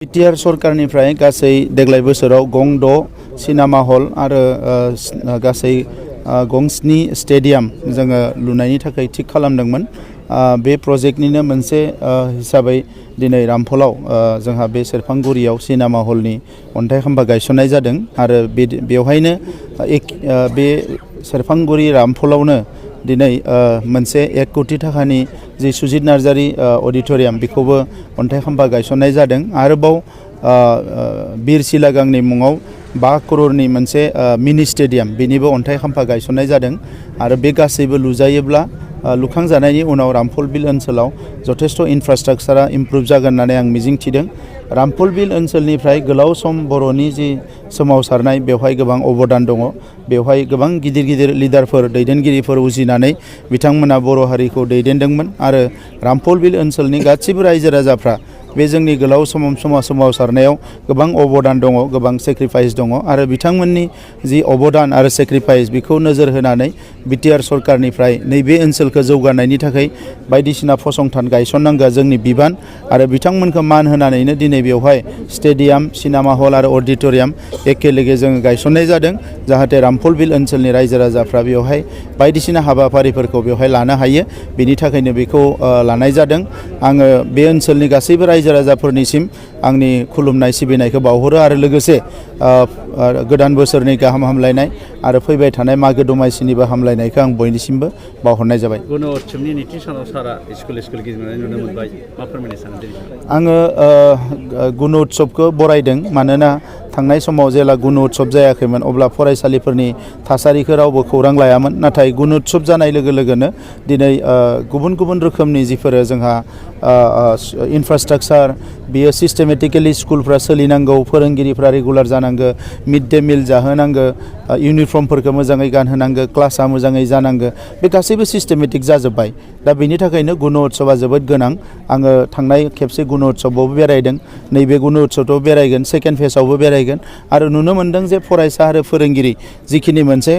BTR सरकारनिफ्राय गासै देग्लाय बोसोराव गं 6 सिनेमा हल आरो गासै गं 7 स्टेडियाम जोङो लुनायनि थाखाय थिक खालामदोंमोन। बे प्रजेक्टनिनो मोनसे हिसाबै दिनै रामफलाव जोंहा बे सेरफांगुरियाव सिनेमा हलनि अन्थाइ खाम्फा गायसननाय जादों आरो बेवहायनो बे सेरफांगुरि रामफलावनो दिनै मोनसे 1 कोटी थाखानि जि सुजित नार्जारी अडिटोरियाम बेखौबो अन्थाइ खाम्फा गायसननाय जादों। आरोबाव बीर सिलागांनि मुङाव 5 करोड़नि मोनसे मिनि स्टेडियाम बेनिबो अन्थाइ खाम्फा गायसननाय जादों आरो बे गासैबो लुजायोब्ला लुखांजानायनि उनाव रामफल बिल ओनसोलाव जथेस्थ इनफ्रास्ट्राक्चारा इमप्रुभ जागोन होननानै आं मिजिंथिदों। रामफल बिल ओनसोलनिफ्राय गोलाव सम बर'नि जि सोमावसारनाय बेवहाय गोबां अबदान दङ। बेवहाय गोबां गिदिर गिदिर लिडारफोर दैदेनगिरिफोर उजिनानै बिथांमोना बर' हारिखौ दैदेनदोंमोन आरो रामफल बिल ओनसोलनि गासिबो रायजो राजाफ्रा बे जोंनि गोलाव सोमावसारनायाव गोबां अबदान दङ, गोबां सेक्रिफाइस दङ आरो बिथांमोननि जि अबदान आरो सेक्रिफाइस बेखौ नोजोर होनानै बिटिआर सरकारनिफ्राय नैबे ओनसोलखौ जौगानायनि थाखाय बायदिसिना फसंथान गायसननांगौआ जोंनि बिबान आरो बिथांमोनखौ मान होनानैनो दिनै बेवहाय स्टेडियाम, सिनेमा हल आरो अडिटोरियाम एखे लोगो जोङो गायसननाय जादों जाहाथे रामफल बिल ओनसोलनि रायजो राजाफ्रा बेवहाय बायदिसिना हाबाफारिफोरखौ बेवहाय लानो हायो। बेनि थाखायनो बेखौ लानाय जादों। आङो बे ओनसोलनि गासैबो रायजो राजाफोरनिसिम आंनि खुलुमनाय सिबिनायखौ बावहरो आरो लोगोसे गोदान बोसोरनि गाहाम हामलायनाय आरो फैबाय थानाय मागो दमासिनिबो हामलायनायखौ आं बयनिसिमबो बावहरनाय जाबाय। गुण'त्सवनि नैथि सानाव सारा स्कुल गिदिंनानै नुनो मोनबाय, मा फोरमायनो सानो? आङो गुण'त्सवखौ बरायदों मानोना थांनाय समाव जेला गुण'त्सव जायाखैमोन अब्ला फरायसालिफोरनि थासारिखौ रावबो खौरां लायामोन। नाथाय गुण'त्सव जानाय लोगो लोगोनो दिनै गुबुन गुबुन रोखोमनि जिफोरो जोंहा इनफ्रास्ट्राक्चार बियो सिस्टेमेटिकेलि स्कुलफ्रा सोलिनांगौ, फोरोंगिरिफ्रा रेगुलार जानांगौ, मिड डे मिल जाहोनांगौ, इउनिफर्मफोरखौ मोजाङै गानहोनांगौ, क्लासा मोजाङै जानांगौ, बे गासैबो सिस्टेमेटिक जाजोब्बाय। दा बेनि थाखायनो गुण'त्सवआ जोबोद गोनां। आङो थांनाय खेबसे गुण'त्सवआवबो बेरायदों, नैबे गुण'त्सवआव बेरायगोन, सेकेन्ड फेजआवबो बेरायगोन आरो नुनो मोन्दों जे फरायसा आरो फोरोंगिरि जिखिनि मोनसे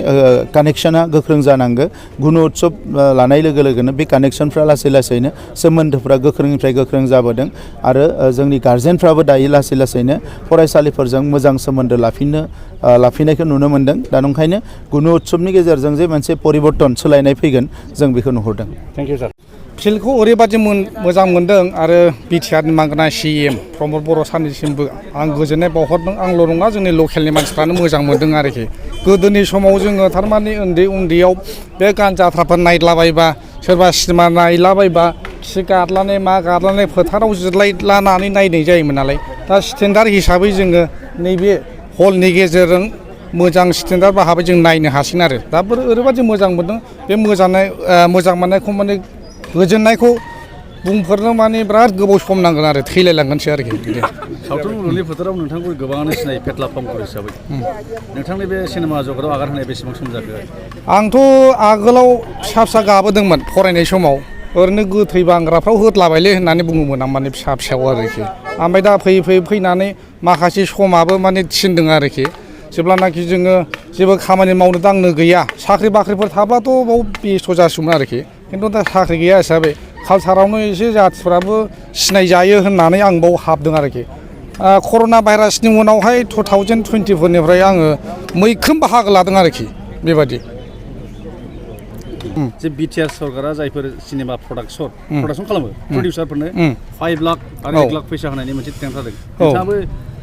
कानेक्सना गोख्रों जानांगौ। गुण'त्सव लानाय लोगो लोगोनो बे कानेक्सनफ्रा लासै लासैनो सोमोन्दोफ्रा गोख्रोंनिफ्राय गोख्रों जाबोदों आरो जोंनि गार्जेनफ्राबो दायो लासै लासैनो फरायसालिफोरजों मोजां सोमोन्दो लाफिननायखौ नुनो मोन्दों। दा नंखायनो गुण'त्सवनि गेजेरजों जे मोनसे परिबर्तन सोलायनाय फैगोन जों बेखौ नुहुरदों। थेंक इउ सार। फिल्डखौ ओरैबादि मोजां मोनदों आरो बिटिआरनि मांगोना CM प्रमद बर' सारनिसिमबो आं गोजोननाय बावहरदों। आंल' नङा, जोंनि लकेलनि मानसिफ्रानो मोजां मोनदों आरोखि। गोदोनि समाव जोङो थारमाने उन्दैयाव बे गान जाथ्राफोर नायलाबायबा, सोरबा सिनेमा नायलाबायबा खि गादलानाय मा गादलानाय फोथाराव जिरायलानानै नायनाय जायोमोन नालाय। दा स्टेन्डार्ड हिसाबै जोङो नैबे हलनि गेजेरजों मोजां स्टेन्डार्ड भाबै जों नायनो हासिगोन आरो दा ओरैबादि मोजां मोनदों। बे मोजां मोननायखौ माने गोजोननायखौ बुंफोरनो माने बिराद गोबाव सम नांगोन आरो थैलायलांगोनसो आरोखि बिदि। सावथुन मुलुगनि फोथाराव नोंथांखौ गोबाङानो सिनायो फेथ्ला फावखुंगुर हिसाबै। नोंथांनि बे सिनेमा जगताव आगान होनाय बेसेबां सम जाखो? आंथ' आगोलाव फिसा गाबोदोंमोन फरायनाय समाव, ओरैनो गोथै बांग्राफ्राव होदलाबायलै होननानै बुङोमोन आं, माने फिसायाव आरोखि। ओमफ्राय दा फैयै फैनानै माखासे समाबो माने थिनदों आरोखि। जेब्लानाखि जोङो जेबो खामानि मावनो दांनो गैया, साख्रि बाख्रिफोर थाब्लाथ' बाव बेस्थ' जासिगौमोन आरोखि। खिन्थु दा साख्रि गैया हिसाबै कालसारावनो एसे जाथिफ्राबो सिनायजायो होननानै आं बाव हाबदों आरोखि। कर'ना भाइरासनि उनावहाय 2024निफ्राय आङो मैखोम बाहागो लादों आरोखि बेबादि। जे बिटिआर सरकारा जायफोर सिनेमा प्रडाक्सन खालामो, प्रडिउसारफोरनो 5 लाख आरो 1 लाख फैसा होनायनि मोनसे थिरांथा जादों। नोंथाङाबो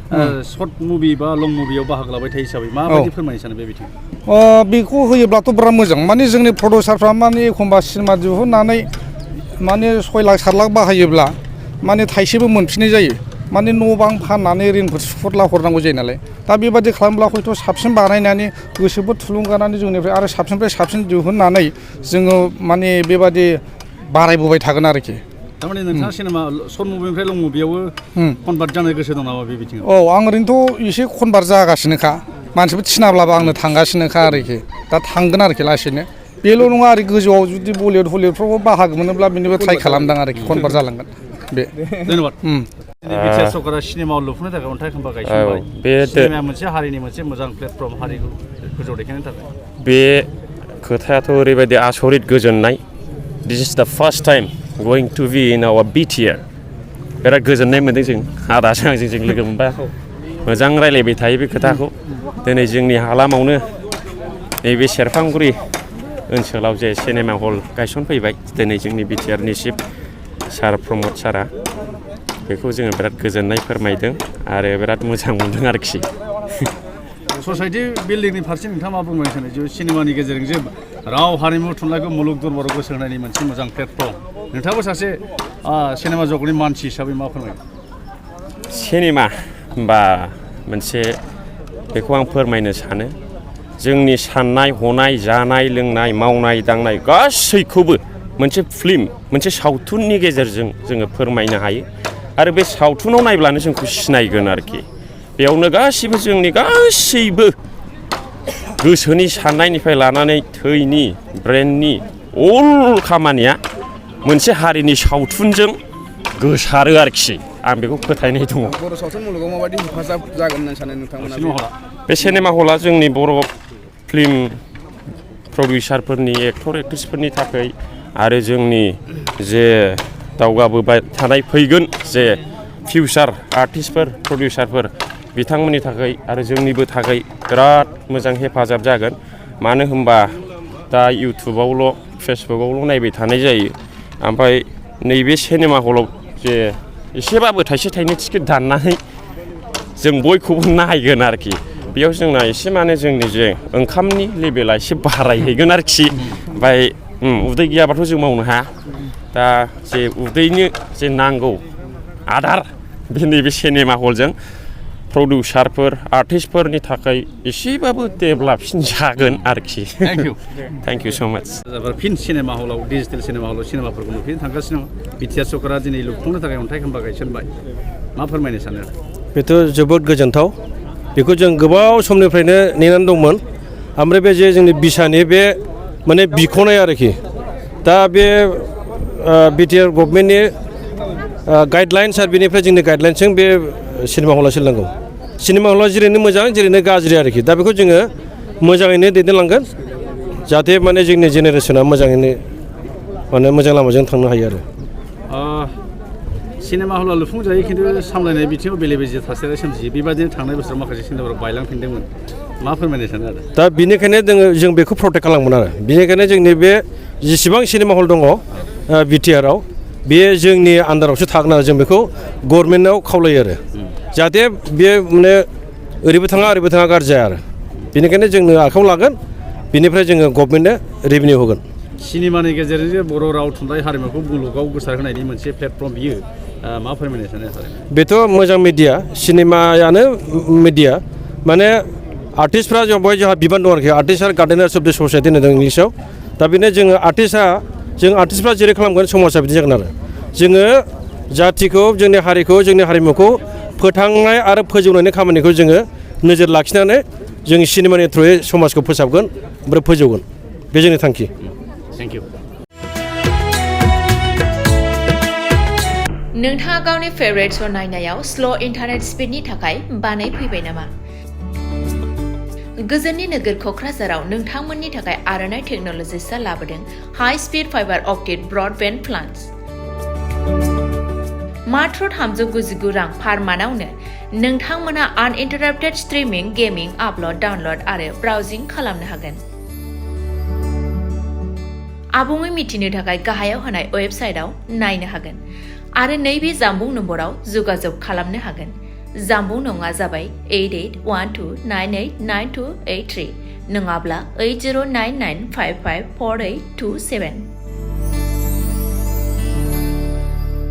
शर्ट मुभि बा लं मुभियाव बाहागो लाबाय थायो हिसाबै माबायदि फोरमायनो सानो बे बिथिङाव? बेखौ होयोब्लाथ' बिराद मोजां। माने जोंनि प्रडिउसारफ्रा माने एखमबा सिनेमा दिहुननानै माने 6 लाख 7 लाख बाहायोब्ला माने थाइसेबो मोनफिननाय जायो। माने न' बां फाननानै ऋणफोर सुख'ला हरनांगौ जायो नालाय। दा बेबादि खालामब्ला हयथ' साबसिन बानायनानै गोसोफोर थुलुंगानानै जोंनिफ्राय आरो साबसिननिफ्राय साबसिन दिहुननानै जोङो माने बेबादि बारायबोबाय थागोन आरोखि। थारमाने नोंथाङा सिनेमा शर्ट मुभिनिफ्राय लं मुभियावबो कनभार्ट जानो गोसो दं नामा बे बिथिङाव? औ, आं ओरैनोथ' एसे कनभार्ट जागासिनोखा। मानसिफोर थिनाब्लाबो आंनो थांगासिनोखा आरोखि। दा थांगोन आरोखि लासैनो। बेल' नङा, आरो गोजौआव जुदि बलिउड हलिउडफ्रावबो बाहागो मोनोब्ला बेनिबो ट्राइ खालामदों आरोखि, कनभार्ट जालांगोन बे। धन्यबाद। बिटिआर सरकारा सिनेमा लुफुंनो थाखाय अन्थाइ खाम्फा गायसनबाय। सिनेमाया मोनसे हारिनि मोनसे मोजां प्लेटफर्म, हारिखौ गोजौआव दैखांनो थाखाय। बे खोथायाथ' ओरैबायदि आसरित गोजोननाय। This is the first time going to be in our BTR बिराद गोजोननाय मोन्दों जों आदाजों आंजों लोगो मोनबा मोजां रायलायबाय थायो बे खोथाखौ दिनै जोंनि हालामावनो नैबे सेरफांगुरि ओनसोलाव जे सिनेमा हल गायसनफैबाय दिनै जोंनि बिटिआरनि चिफ सार प्रमद सारा बेखौ जोङो बिराद गोजोननाय फोरमायदों आरो बिराद मोजां मोनदों आरोखि ससाइटि बिल्डिंनि फारसे नोंथाङा मा बुंनो सानो जे सिनेमानि गेजेरजों राव हारिमु थुनलाइखौ मुलुग दरबाराव गोसो होनायनि मोनसे मोजां प्लेटफर्म नोंथाङाबो सासे सिनेमा जगतनि मानसि हिसाबै मा फोरमायो सिनेमा बा मोनसे बेखौ आं फोरमायनो सानो जोंनि साननाय हनाय जानाय लोंनाय मावनाय दांनाय गासैखौबो मोनसे फिल्म मोनसे सावथुननि गेजेरजों जोङो फोरमायनो हायो आरो बे सावथुनाव नायब्लानो जोंखौ सिनायगोन आरोखि बेयावनो गासिबो जोंनि गासैबो गोसोनि साननायनिफ्राय लानानै थैनि ब्रेननि अल खामानिया मोनसे हारिनि सावथुनजों गोसारो आरोखि आं बेखौ फोथायनाय दङ बर' सावथुन मुलुगाव माबायदि हेफाजाब जागोन होननानै सानो नोंथांमोना बे सिनेमा हला जोंनि बर' फिल्म प्रडिउसारफोरनि एक्टर एक्ट्रिसफोरनि थाखाय आरो जोंनि जे दावगाबोबाय थानाय फैगोन जे फिउचार आर्टिस्टफोर प्रडिउसारफोर बिथांमोननि थाखाय आरो जोंनिबो थाखाय बिराद मोजां हेफाजाब जागोन मानो होनबा दा इउटुबावल' फेसबुकआवल' नायबाय थानाय जायो ओमफ्राय नैबे सिनेमा हलाव जे एसेबाबो थाइसे थाइनै टिकेट दाननानै जों बयखौबो नायगोन आरोखि बेयाव जोंना एसे माने जोंनि जे ओंखामनि लेभेला एसे बारायहैगोन आरोखि ओमफ्राय उदै गैयाबाथ' जों मावनो हाया दा जे उदैनो जे नांगौ आदार बे नैबे सिनेमा हलजों प्रडिउसारफोर आर्टिस्टफोरनि थाखाय एसेबाबो डेभेलपसिन जागोन आरोखि थेंक इउ स' माच फिन सिनेमा हलाव डिजिटेल सिनेमा हलाव सिनेमाफोरखौ नुफिननो थांगासिनो दङ बिटिआर सरकारा दिनै लुफुंनो थाखाय अन्थाइ खाम्फा गायसनबाय मा फोरमायनो सानो बेथ' जोबोद गोजोनथाव बेखौ जों गोबाव समनिफ्रायनो नेनानै दंमोन ओमफ्राय बे जे जोंनि बिसानि बे माने बिख'नाय आरोखि दा बे बिटिआर गभर्नमेन्टनि गाइडलाइन्स आरो बेनिफ्राय जोंनि गाइडलाइन्सजों बे सिनेमा हला सोलिनांगौ सिनेमा हला जेरैनो मोजां जेरैनो गाज्रि आरोखि दा बेखौ जोङो मोजाङैनो दैदेनलांगोन जाहाथे माने जोंनि जेनेरेसना मोजाङैनो माने मोजां लामाजों थांनो हायो आरो सिनेमा हला लुफुंजायो खिन्थु सामलायनाय बिथिङाव बेले बेजे थासारि सोमजियो बेबादिनो थांनाय बोसोराव माखासे सिनेमाफोरा बायलांफिनदोंमोन मा फोरमायनो सानो आरो दा बेनिखायनो जों बेखौ प्रटेक्ट खालामगोन आरो बेनिखायनो जोंनि बे जेसेबां सिनेमा हल दङ बिटिआरआव बेयो जोंनि आन्दारावसो थागोन आरो जों बेखौ गभर्नमेन्टआव खावलायो आरो जाहाथे बेयो माने ओरैबो थाङा गाज्रि जाया आरो बेनिखायनो जोंनो आखायाव लागोन बेनिफ्राय जोङो गभर्नमेन्टनो रेभिनिउ होगोन सिनेमानि गेजेरजों बर' राव थुनलाइ हारिमुखौ मुलुगाव गोसारहोनायनि मोनसे प्लेटफर्म बियो मा फोरमायनो सानो बेथ' मोजां मिडिया सिनेमायानो मिडिया माने आर्टिस्टफ्रा बेवहाय जोंहा बिबान दं आरोखि आर्टिस्ट आरो गार्डेनार्स अफ द ससाइटि होनदों इंलिसाव दा बेनो जों आर्टिस्टफ्रा जेरै खालामगोन समाजा बिदि जागोन आरो जोङो जाथिखौ जोंनि हारिखौ जोंनि हारिमुखौ फोथांनाय आरो फोजौनायनि खामानिखौ जोङो नोजोर लाखिनानै जों सिनेमानि थ्रुयै समाजखौ फोसाबगोन ओमफ्राय फोजौगोन बे जोंनि थांखि थेंक इउ नोंथाङा गावनि फेभरेट श' नायनायाव स्ल' इन्टारनेट स्पिडनि थाखाय बानायफैबाय नामा गोजोननि नोगोर क'क्राझाराव नोंथांमोननि थाखाय आर'नाइ टेक्न'लजिसआ लाबोदों high speed fibre optic broadband plans मात्र 399 रां पार मान्थआवनो नोंथांमोना आनइन्टाराप्टेड स्ट्रिमिं गेमिं आपल'ड डाउनल'ड आरो ब्राउजिं खालामनो हागोन आबुङै मिथिनो थाखाय गाहायाव होनाय वेबसाइटआव नायनो हागोन आरो नैबे जामबुं नम्बराव जगाजग खालामनो हागोन जामबुं नङा जाबाय 8812989283 नङाब्ला 8099554827